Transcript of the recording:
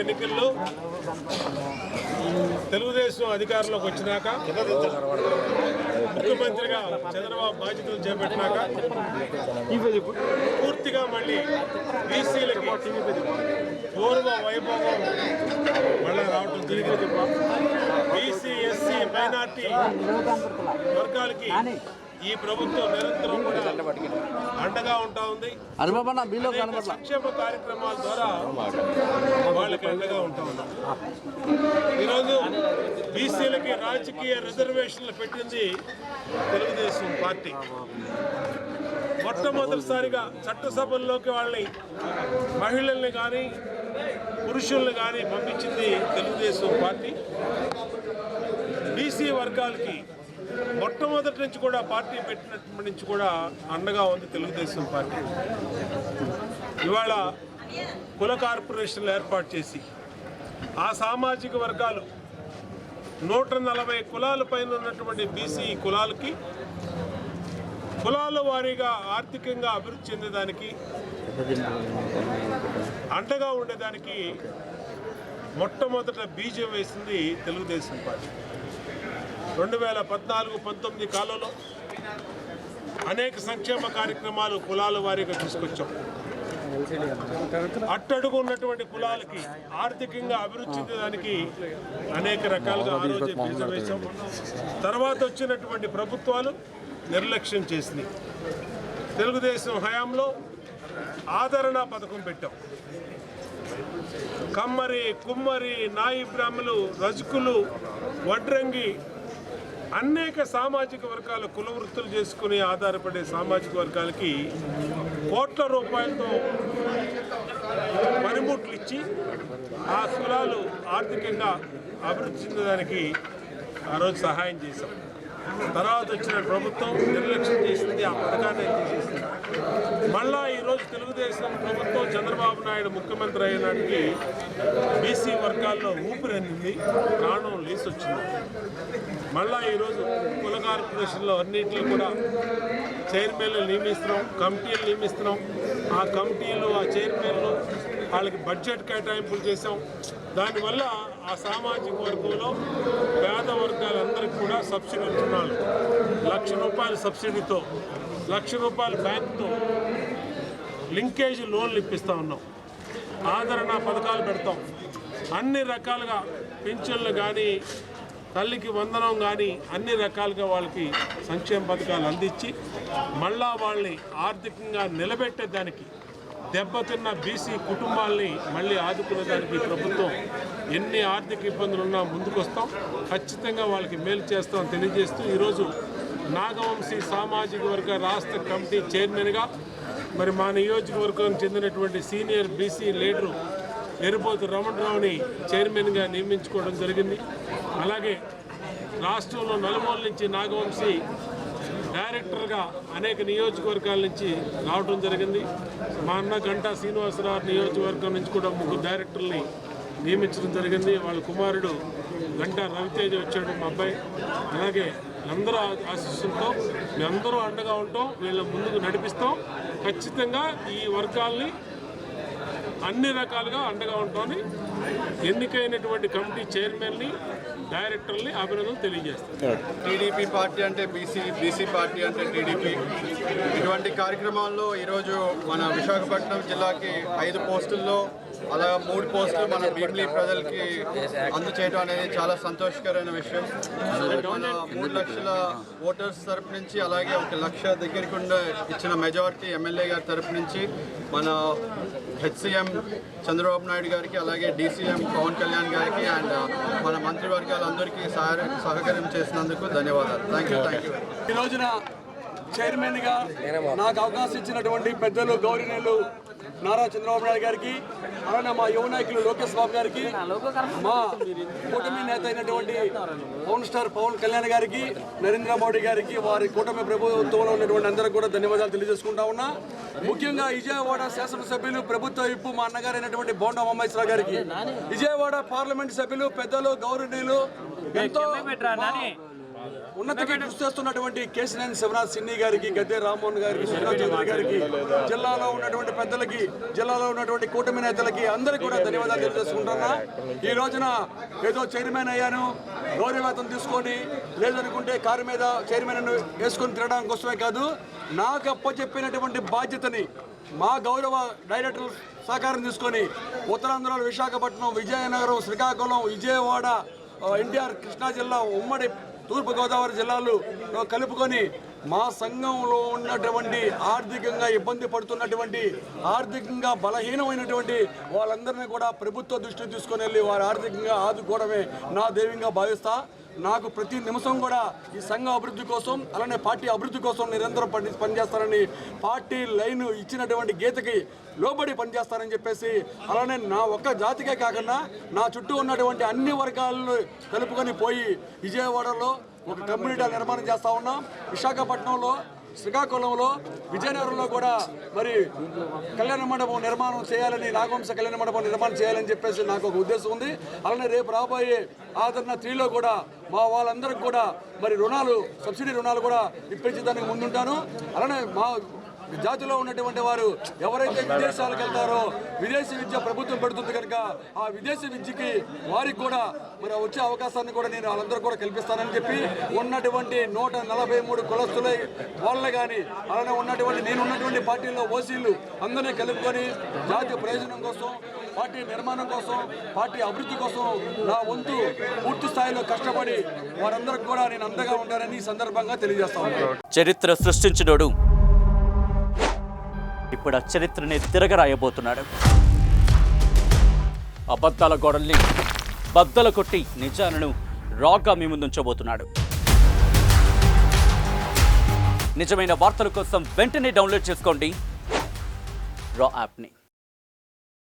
ఎన్నికల్లో తెలుగుదేశం అధికారంలోకి వచ్చినాక ముఖ్యమంత్రిగా చంద్రబాబు బాధ్యతలు చేపట్టినాక పూర్తిగా మళ్ళీ బీసీలకి పూర్వ వైభవం మళ్ళీ రావటం జరిగింది. బీసీ, ఎస్సీ, మైనార్టీ వర్గాలకి ఈ ప్రభుత్వం నిరంతరం కూడా అండగా ఉంటా ఉంది. సంక్షేమ కార్యక్రమాల ద్వారా వాళ్ళకి అండగా ఉంటా ఉంది. ఈరోజు బీసీలకి రాజకీయ రిజర్వేషన్లు పెట్టింది తెలుగుదేశం పార్టీ. మొట్టమొదటిసారిగా చట్టసభల్లోకి వాళ్ళని మహిళల్ని కానీ పురుషుల్ని కానీ పంపించింది తెలుగుదేశం పార్టీ. బీసీ వర్గాలకి మొట్టమొదటి నుంచి కూడా పార్టీ పెట్టినప్పటి నుంచి కూడా అండగా ఉంది తెలుగుదేశం పార్టీ. ఇవాళ కుల కార్పొరేషన్లు ఏర్పాటు చేసి ఆ సామాజిక వర్గాలు 140 కులాల పైన ఉన్నటువంటి బీసీ కులాలకి కులాల వారీగా ఆర్థికంగా అభివృద్ధి చెందేదానికి అండగా ఉండేదానికి మొట్టమొదట బీజం వేసింది తెలుగుదేశం పార్టీ. 2014-19 కాలంలో అనేక సంక్షేమ కార్యక్రమాలు కులాల వారీగా తీసుకొచ్చాం. అట్టడుగు ఉన్నటువంటి కులాలకి ఆర్థికంగా అభివృద్ధి చెందడానికి అనేక రకాలుగా ఆ రోజే బీజం వేశాం. తర్వాత వచ్చినటువంటి ప్రభుత్వాలు నిర్లక్ష్యం చేసినాయి. తెలుగుదేశం హయాంలో ఆదరణ పథకం పెట్టాం. కమ్మరి, కుమ్మరి, నాయి బ్రాహ్మలు, రజకులు, వడ్రంగి అనేక సామాజిక వర్గాల కుల వృత్తులు చేసుకుని ఆధారపడే సామాజిక వర్గాలకి కోట్ల రూపాయలతో పనిముట్లు ఇచ్చి ఆ కులాలు ఆర్థికంగా అభివృద్ధి చెందడానికి ఆ రోజు సహాయం చేశాం. తర్వాత వచ్చిన ప్రభుత్వం నిర్లక్ష్యం చేసింది, ఆ పథకాన్ని తీసేసింది. మళ్ళా ఈరోజు తెలుగుదేశం ప్రభుత్వం చంద్రబాబు నాయుడు ముఖ్యమంత్రి అయినాటికి బీసీ వర్గాల్లో ఊపిరందింది, ప్రాణం లేసి వచ్చింది. మళ్ళా ఈరోజు కుల కార్పొరేషన్లో అన్నింటిలో కూడా చైర్మన్లు నియమిస్తున్నాం, కమిటీలు నియమిస్తున్నాం. ఆ కమిటీలు, ఆ చైర్మన్లు వాళ్ళకి బడ్జెట్ కేటాయింపులు చేసాం. దానివల్ల ఆ సామాజిక వర్గంలో పేద వర్గాలందరికీ కూడా సబ్సిడీ రుణాలు, ₹1,00,000 సబ్సిడీతో, ₹1,00,000 బ్యాంకుతో లింకేజ్ లోన్లు ఇప్పిస్తూ ఉన్నాం. ఆదరణ పథకాలు పెడతాం. అన్ని రకాలుగా పింఛన్లు కానీ, తల్లికి వందనం కానీ అన్ని రకాలుగా వాళ్ళకి సంక్షేమ పథకాలు అందించి మళ్ళా వాళ్ళని ఆర్థికంగా నిలబెట్టేదానికి, దెబ్బతిన్న బీసీ కుటుంబాలని మళ్ళీ ఆదుకునేదానికి ప్రభుత్వం ఎన్ని ఆర్థిక ఇబ్బందులు ఉన్నా ముందుకొస్తాం, ఖచ్చితంగా వాళ్ళకి మేలు చేస్తామని తెలియజేస్తూ ఈరోజు నాగవంశీ సామాజిక వర్గ రాష్ట్ర కమిటీ చైర్మన్గా మరి మా నియోజకవర్గానికి చెందినటువంటి సీనియర్ బీసీ లీడరు ఎరుపోతు రమణరావుని చైర్మన్గా నియమించుకోవడం జరిగింది. అలాగే రాష్ట్రంలో నలుమూల నుంచి నాగవంశీ డైరెక్టర్గా అనేక నియోజకవర్గాల నుంచి రావడం జరిగింది. మా అన్న గంటా శ్రీనివాసరావు నియోజకవర్గం నుంచి కూడా 3 డైరెక్టర్ని నియమించడం జరిగింది. వాళ్ళ కుమారుడు గంటా రవితేజ వచ్చాడు, మా అబ్బాయి. అలాగే అందరూ ఆశీస్సులతో మేమందరూ అండగా ఉంటాం, వీళ్ళ ముందుకు నడిపిస్తాం. ఖచ్చితంగా ఈ వర్గాల్ని అన్ని రకాలుగా అండగా ఉంటామని ఎన్నికైనటువంటి కమిటీ చైర్మన్ని, డైరెక్టర్ని అభినందనలు తెలియజేస్తారు. టీడీపీ పార్టీ అంటే బీసీ పార్టీ అంటే టీడీపీ. ఇటువంటి కార్యక్రమాల్లో ఈరోజు మన విశాఖపట్నం జిల్లాకి 5 పోస్టుల్లో అలా 3 పోస్టులు మన భీమిలి ప్రజలకి అందచేయడం అనేది చాలా సంతోషకరమైన విషయం. మన 3 లక్షల ఓటర్స్ తరపు నుంచి, అలాగే 1 లక్ష దగ్గరికి ఇచ్చిన మెజారిటీ ఎమ్మెల్యే గారి తరపు నుంచి మన హెచ్సీఎం చంద్రబాబు నాయుడు గారికి, అలాగే డీసీఎం పవన్ కళ్యాణ్ గారికి అండ్ మన మంత్రివర్గాలందరికీ సహకారం చేసినందుకు ధన్యవాదాలు. Thank you. ఈ రోజున చైర్మన్గా నాకు అవకాశం ఇచ్చినటువంటి పెద్దలు గౌరవనీయులు నారా చంద్రబాబు నాయుడు గారికి, అలానే మా యువ నాయకులు లోకేష్ బాబు గారికి, మా కూటమి నేత అయినటువంటి పవన్ స్టార్ పవన్ కళ్యాణ్ గారికి, నరేంద్ర మోడీ గారికి, వారి కూటమి ప్రభుత్వంలో ఉన్నటువంటి అందరికీ కూడా ధన్యవాదాలు తెలియజేసుకుంటా ఉన్నా. ముఖ్యంగా విజయవాడ శాసనసభ్యులు, ప్రభుత్వ విప్పు మా అన్నగారైనటువంటి బోండా ఉమామహేశ్వరరావు గారికి, విజయవాడ పార్లమెంట్ సభ్యులు పెద్దలు గౌరవనీయులు ఎంతో ఉన్నతికి కృషి చేస్తున్నటువంటి కేశినేని శివరాజ్ సిన్ని గారికి, గద్దె రామ్మోహన్ గారికి, సుజనా చౌదరి గారికి, జిల్లాలో ఉన్నటువంటి పెద్దలకి, జిల్లాలో ఉన్నటువంటి కూటమి నేతలకి అందరికీ కూడా ధన్యవాదాలు తెలియజేసుకుంటున్నా. ఈ రోజున ఏదో చైర్మన్ అయ్యాను, గౌరవవేతనం తీసుకొని లేదనుకుంటే కారు మీద చైర్మన్ వేసుకొని తిరగడం కోసమే కాదు, నాకు అప్పచెప్పినటువంటి బాధ్యతని మా గౌరవ డైరెక్టర్ సహకారం తీసుకొని ఉత్తరాంధ్రలో విశాఖపట్నం, విజయనగరం, శ్రీకాకుళం, విజయవాడ, ఎన్టీఆర్ కృష్ణా జిల్లా, ఉమ్మడి తూర్పుగోదావరి జిల్లాలు కలుపుకొని మా సంఘంలో ఉన్నటువంటి ఆర్థికంగా ఇబ్బంది పడుతున్నటువంటి, ఆర్థికంగా బలహీనమైనటువంటి వాళ్ళందరినీ కూడా ప్రభుత్వ దృష్టికి తీసుకొని వెళ్ళి వారి ఆర్థికంగా ఆదుకోవడమే నా దైవంగా భావిస్తా. నాకు ప్రతి నిమిషం కూడా ఈ సంఘ అభివృద్ధి కోసం, అలానే పార్టీ అభివృద్ధి కోసం నిరంతరం పనిచేస్తానని, పార్టీ లైన్ ఇచ్చినటువంటి గీతకి లోబడి పనిచేస్తానని చెప్పేసి, అలానే నా ఒక్క జాతికే కాకుండా నా చుట్టూ ఉన్నటువంటి అన్ని వర్గాలను కలుపుకొని పోయి విజయవాడలో ఒక కమ్యూనిటీ నిర్మాణం చేస్తూ ఉన్నాం. విశాఖపట్నంలో, శ్రీకాకుళంలో, విజయనగరంలో కూడా మరి కళ్యాణ మండపం నిర్మాణం చేయాలని, నాగవంశ కళ్యాణ మండపం నిర్మాణం చేయాలని చెప్పేసి నాకు ఒక ఉద్దేశం ఉంది. అలానే రేపు రాబోయే ఆదరణ 3లో కూడా మా వాళ్ళందరికీ కూడా మరి రుణాలు, సబ్సిడీ రుణాలు కూడా ఇప్పించడానికి ముందుంటాను. అలానే మా జాతిలో ఉన్నటువంటి వారు ఎవరైతే విదేశాలకు వెళ్తారో, విదేశీ విద్య ప్రభుత్వం పెడుతుంది కనుక ఆ విదేశీ విద్యకి వారికి కూడా మరి వచ్చే అవకాశాన్ని కూడా నేను వాళ్ళందరూ కూడా కల్పిస్తానని చెప్పి, ఉన్నటువంటి 143 కులస్తులే వాళ్ళే కానీ, అలానే నేనున్నటువంటి పార్టీలో ఓసీలు అందరినీ కలుపుకొని జాతీయ ప్రయోజనం కోసం, పార్టీ నిర్మాణం కోసం, పార్టీ అభివృద్ధి కోసం నా వంతు పూర్తి స్థాయిలో కష్టపడి వారందరికీ కూడా నేను అండగా ఉంటానని ఈ సందర్భంగా తెలియజేస్తా ఉన్నాను. చరిత్ర సృష్టించినోడు ఇప్పుడు ఆ చరిత్రని తిరగరాయబోతున్నాడు. అబద్ధాల గోడల్ని బద్దలు కొట్టి నిజాలను రాగా మీ ముందుంచబోతున్నాడు. నిజమైన వార్తల కోసం వెంటనే డౌన్లోడ్ చేసుకోండి రా యాప్ని.